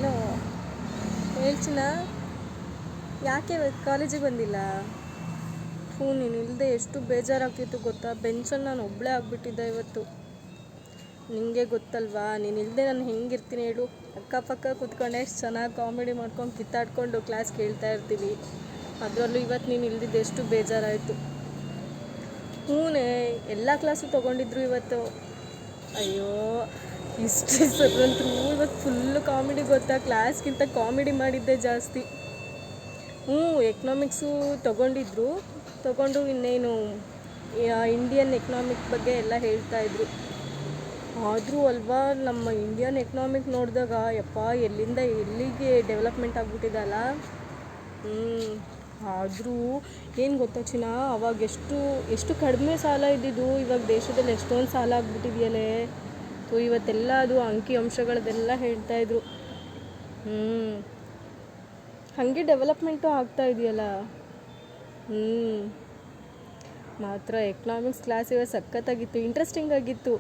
Hello, ಹೇಳ್ಚಿನ ಯಾಕೆ ಕಾಲೇಜಿಗೆ ಬಂದಿಲ್ಲ? ನೀನು ಇಲ್ಲದೆ ಎಷ್ಟು ಬೇಜಾರಾಗ್ತಿತ್ತು ಗೊತ್ತಾ? ಬೆಂಚಲ್ಲಿ ನಾನು ಒಬ್ಬಳೇ ಆಗಿಬಿಟ್ಟಿದ್ದೆ ಇವತ್ತು. ನಿನಗೆ ಗೊತ್ತಲ್ವಾ, ನೀನು ಇಲ್ಲದೆ ನಾನು ಹೆಂಗಿರ್ತೀನಿ ಹೇಳು? ಅಕ್ಕಪಕ್ಕ ಕೂತ್ಕೊಂಡೆ ಎಷ್ಟು ಚೆನ್ನಾಗಿ ಕಾಮಿಡಿ ಮಾಡ್ಕೊಂಡು ಕಿತ್ತಾಡ್ಕೊಂಡು ಕ್ಲಾಸ್ ಕೇಳ್ತಾ ಇರ್ತೀವಿ. ಅದರಲ್ಲೂ ಇವತ್ತು ನೀನು ಇಲ್ದಿದ್ದು ಎಷ್ಟು ಬೇಜಾರಾಯಿತು. ಎಲ್ಲ ಕ್ಲಾಸು ತೊಗೊಂಡಿದ್ರು ಇವತ್ತು. ಅಯ್ಯೋ, ಹಿಸ್ಟ್ರಿ ಸರ್ ಅಂತೂ ಇವತ್ತು ಫುಲ್ಲು ಕಾಮಿಡಿ ಗೊತ್ತಾ? ಕ್ಲಾಸ್ಗಿಂತ ಕಾಮಿಡಿ ಮಾಡಿದ್ದೆ ಜಾಸ್ತಿ. ಎಕನಾಮಿಕ್ಸು ತೊಗೊಂಡು ಇನ್ನೇನು ಇಂಡಿಯನ್ ಎಕನಾಮಿಕ್ ಬಗ್ಗೆ ಎಲ್ಲ ಹೇಳ್ತಾಯಿದ್ರು. ಆದರೂ ಅಲ್ವಾ, ನಮ್ಮ ಇಂಡಿಯನ್ ಎಕನಾಮಿಕ್ ನೋಡಿದಾಗ ಯಪ್ಪ ಎಲ್ಲಿಂದ ಎಲ್ಲಿಗೆ ಡೆವಲಪ್ಮೆಂಟ್ ಆಗಿಬಿಟ್ಟಿದಲ್ಲ. ಆದರೂ ಏನು ಗೊತ್ತಾ ಚಿನ್ನ, ಅವಾಗ ಎಷ್ಟು ಕಡಿಮೆ ಸಾಲ ಇದ್ದಿದ್ದು, ಇವಾಗ ದೇಶದಲ್ಲಿ ಎಷ್ಟೊಂದು ಸಾಲ ಆಗಿಬಿಟ್ಟಿದೆಯಲ್ಲೇ. ಇವತ್ತೆಲ್ಲ ಅದು ಅಂಕಿ ಅಂಶಗಳದೆಲ್ಲ ಹೇಳ್ತಾಯಿದ್ರು. ಹಾಗೆ ಡೆವಲಪ್ಮೆಂಟು ಆಗ್ತಾ ಇದೆಯಲ್ಲ. ಮಾತ್ರ ಎಕನಾಮಿಕ್ಸ್ ಕ್ಲಾಸ್ ಇವತ್ತು ಸಖತ್ತಾಗಿತ್ತು, ಇಂಟ್ರೆಸ್ಟಿಂಗ್ ಆಗಿತ್ತು.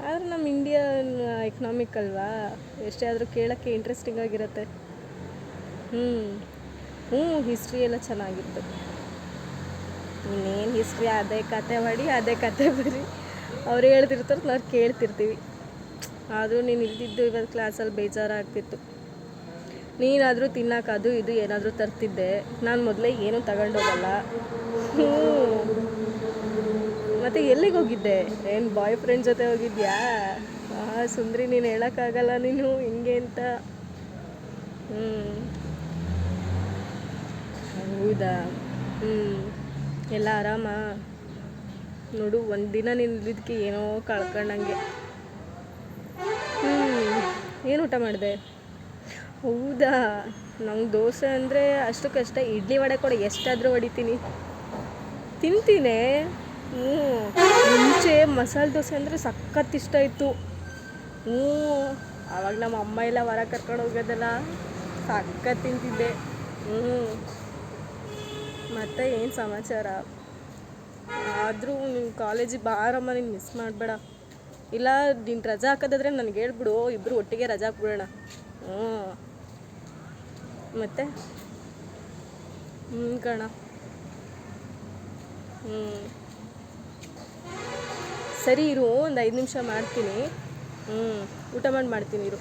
ಆದರೆ ನಮ್ಮ ಇಂಡಿಯನ್ ಎಕನಾಮಿಕ್ ಅಲ್ವಾ, ಎಷ್ಟೇ ಆದರೂ ಕೇಳೋಕ್ಕೆ ಇಂಟ್ರೆಸ್ಟಿಂಗ್ ಆಗಿರುತ್ತೆ. ಹಿಸ್ಟ್ರಿ ಎಲ್ಲ ಚೆನ್ನಾಗಿತ್ತು. ಇನ್ನೇನು ಹಿಸ್ಟ್ರಿ, ಅದೇ ಕತೆ ಮಾಡಿ ಅದೇ ಕತೆ ಬರಿ, ಅವ್ರು ಹೇಳ್ತಿರ್ತಾರೆ, ನಾವು ಕೇಳ್ತಿರ್ತೀವಿ. ಆದರೂ ನೀನು ಇಲ್ದಿದ್ದು ಇವತ್ತು ಕ್ಲಾಸಲ್ಲಿ ಬೇಜಾರಾಗ್ತಿತ್ತು. ನೀನಾದರೂ ತಿನ್ನೋಕೆ ಅದು ಇದು ಏನಾದರೂ ತರ್ತಿದ್ದೆ, ನಾನು ಮೊದಲೇ ಏನೂ ತಗೊಂಡೋಗಲ್ಲ. ಮತ್ತು ಎಲ್ಲಿಗೆ ಹೋಗಿದ್ದೆ? ಏನು ಬಾಯ್ ಫ್ರೆಂಡ್ ಜೊತೆ ಹೋಗಿದ್ಯಾ? ಸುಂದ್ರಿ, ನೀನು ಹೇಳೋಕ್ಕಾಗಲ್ಲ ನೀನು ಹಿಂಗೆ ಅಂತ. ಹೌದಾ? ಎಲ್ಲ ಆರಾಮ? ನೋಡು, ಒಂದಿನ ನೀನು ಇಲ್ಲಿದ್ದಕ್ಕೆ ಏನೋ ಕಳ್ಕೊಂಡಂಗೆ. ಏನು ಊಟ ಮಾಡಿದೆ? ಹೌದಾ? ನಂಗೆ ದೋಸೆ ಅಂದರೆ ಅಷ್ಟಕ್ಕಷ್ಟೇ, ಇಡ್ಲಿ ವಡೆ ಕೂಡ ಎಷ್ಟಾದರೂ ಹೊಡಿತೀನಿ, ತಿಂತೀನಿ. ಮುಂಚೆ ಮಸಾಲೆ ದೋಸೆ ಅಂದರೆ ಸಖತ್ ಇಷ್ಟ ಇತ್ತು. ಆವಾಗ ನಮ್ಮ ಅಮ್ಮ ಎಲ್ಲ ಹೊರ ಕರ್ಕೊಂಡು ಹೋಗೋದಲ್ಲ, ಸಖತ್ ತಿಂತಿದ್ದೆ. ಮತ್ತು ಏನು ಸಮಾಚಾರ? ಆದರೂ ನೀನು ಕಾಲೇಜಿಗೆ ಬಾರಮ್ಮ, ನೀನು ಮಿಸ್ ಮಾಡಬೇಡ. ಇಲ್ಲ ನೀನು ರಜಾ ಹಾಕೋದಾದ್ರೆ ನನಗೆ ಹೇಳ್ಬಿಡು, ಇಬ್ಬರು ಒಟ್ಟಿಗೆ ರಜಾ ಹಾಕ್ಬಿಡೋಣ. ಮತ್ತು ಕಣ. ಸರಿ ಇರು, ಒಂದು 5 ನಿಮಿಷ ಮಾಡ್ತೀನಿ. ಊಟ ಮಾಡ್ತೀನಿ ಇರು.